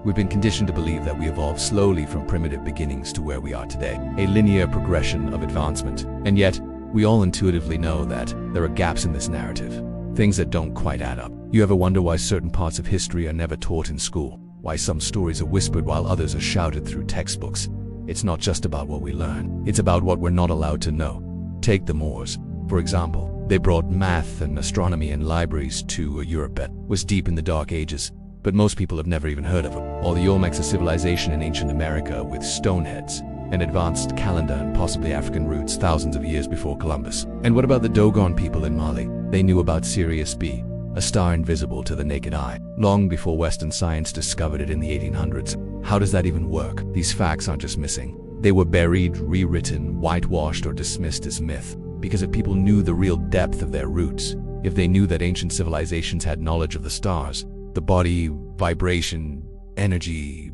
We've been conditioned to believe that we evolved slowly from primitive beginnings to where we are today, a linear progression of advancement. And yet, we all intuitively know that there are gaps in this narrative, things that don't quite add up. You ever wonder why certain parts of history are never taught in school? Why some stories are whispered while others are shouted through textbooks? It's not just about what we learn, it's about what we're not allowed to know. Take the Moors, for example. They brought math and astronomy and libraries to a Europe that was deep in the Dark Ages, but most people have never even heard of them. Or the Olmecs, a civilization in ancient America with stone heads, an advanced calendar and possibly African roots thousands of years before Columbus. And what about the Dogon people in Mali? They knew about Sirius B, a star invisible to the naked eye, long before Western science discovered it in the 1800s. How does that even work? These facts aren't just missing. They were buried, rewritten, whitewashed, or dismissed as myth. Because if people knew the real depth of their roots, if they knew that ancient civilizations had knowledge of the stars, the body, vibration, energy,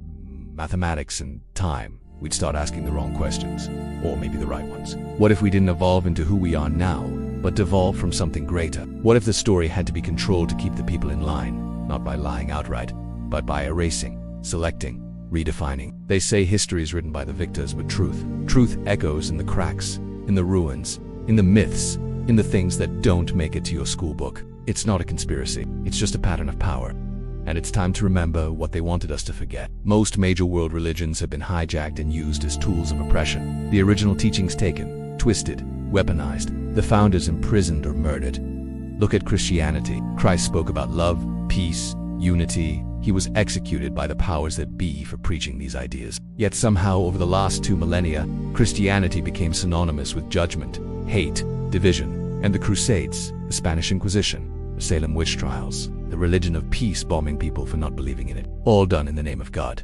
mathematics, and time, we'd start asking the wrong questions, or maybe the right ones. What if we didn't evolve into who we are now, but devolved from something greater? What if the story had to be controlled to keep the people in line, not by lying outright, but by erasing, selecting, redefining? They say history is written by the victors, but truth echoes in the cracks, in the ruins, in the myths, in the things that don't make it to your school book. It's not a conspiracy, it's just a pattern of power. And it's time to remember what they wanted us to forget. Most major world religions have been hijacked and used as tools of oppression. The original teachings taken, twisted, weaponized, the founders imprisoned or murdered. Look at Christianity. Christ spoke about love, peace, unity. He was executed by the powers that be for preaching these ideas. Yet somehow over the last 2 millennia, Christianity became synonymous with judgment, hate, division, and the Crusades, the Spanish Inquisition, the Salem witch trials, the religion of peace bombing people for not believing in it, all done in the name of God.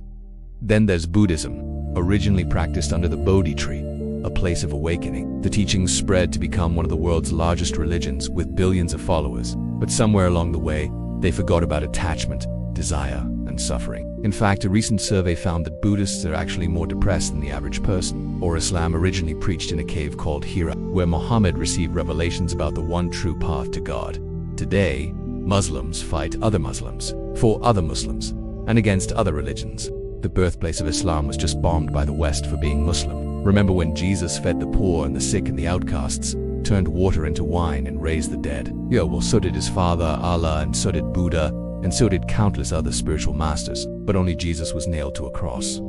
Then there's Buddhism, originally practiced under the Bodhi tree, a place of awakening. The teachings spread to become one of the world's largest religions with billions of followers. But somewhere along the way, they forgot about attachment, desire, and suffering. In fact, a recent survey found that Buddhists are actually more depressed than the average person. Or Islam originally preached in a cave called Hira, where Muhammad received revelations about the one true path to God. Today, Muslims fight other Muslims, for other Muslims, and against other religions. The birthplace of Islam was just bombed by the West for being Muslim. Remember when Jesus fed the poor and the sick and the outcasts, turned water into wine and raised the dead? Well, so did his father, Allah, and so did Buddha, and so did countless other spiritual masters, but only Jesus was nailed to a cross.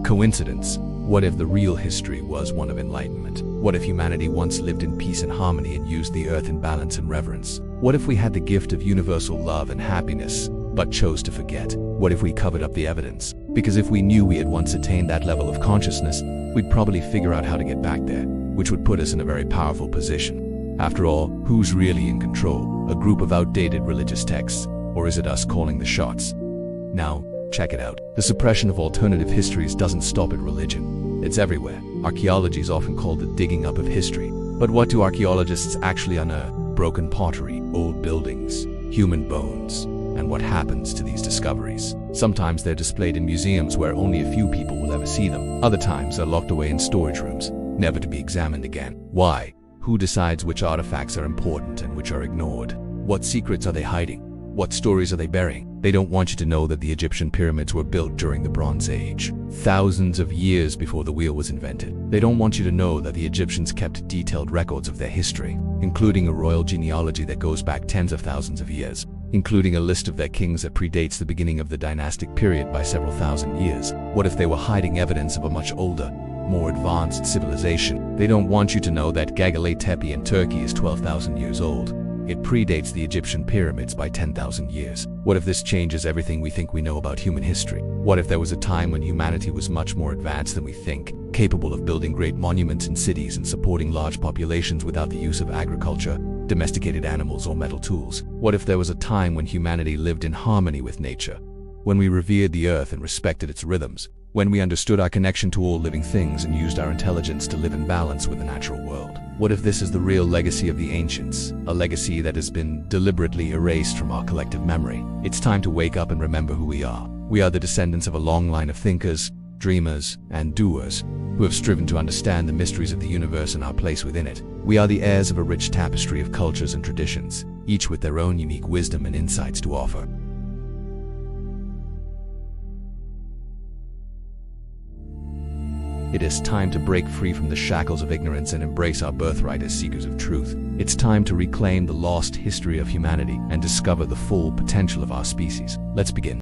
Coincidence? What if the real history was one of enlightenment? What if humanity once lived in peace and harmony and used the earth in balance and reverence? What if we had the gift of universal love and happiness, but chose to forget? What if we covered up the evidence? Because if we knew we had once attained that level of consciousness, we'd probably figure out how to get back there, which would put us in a very powerful position. After all, who's really in control? A group of outdated religious texts? Or is it us calling the shots? Now, check it out. The suppression of alternative histories doesn't stop at religion. It's everywhere. Archaeology is often called the digging up of history. But what do archaeologists actually unearth? Broken pottery, old buildings, human bones. And what happens to these discoveries? Sometimes they're displayed in museums where only a few people will ever see them. Other times they're locked away in storage rooms, never to be examined again. Why? Who decides which artifacts are important and which are ignored? What secrets are they hiding? What stories are they burying? They don't want you to know that the Egyptian pyramids were built during the Bronze Age, thousands of years before the wheel was invented. They don't want you to know that the Egyptians kept detailed records of their history, including a royal genealogy that goes back tens of thousands of years, including a list of their kings that predates the beginning of the dynastic period by several thousand years. What if they were hiding evidence of a much older, more advanced civilization? They don't want you to know that Göbekli Tepe in Turkey is 12,000 years old. It predates the Egyptian pyramids by 10,000 years. What if this changes everything we think we know about human history? What if there was a time when humanity was much more advanced than we think, capable of building great monuments in cities and supporting large populations without the use of agriculture, domesticated animals, or metal tools? What if there was a time when humanity lived in harmony with nature, when we revered the earth and respected its rhythms, when we understood our connection to all living things and used our intelligence to live in balance with the natural world? What if this is the real legacy of the ancients, a legacy that has been deliberately erased from our collective memory? It's time to wake up and remember who we are. We are the descendants of a long line of thinkers, dreamers, and doers who have striven to understand the mysteries of the universe and our place within it. We are the heirs of a rich tapestry of cultures and traditions, each with their own unique wisdom and insights to offer. It is time to break free from the shackles of ignorance and embrace our birthright as seekers of truth. It's time to reclaim the lost history of humanity and discover the full potential of our species. Let's begin.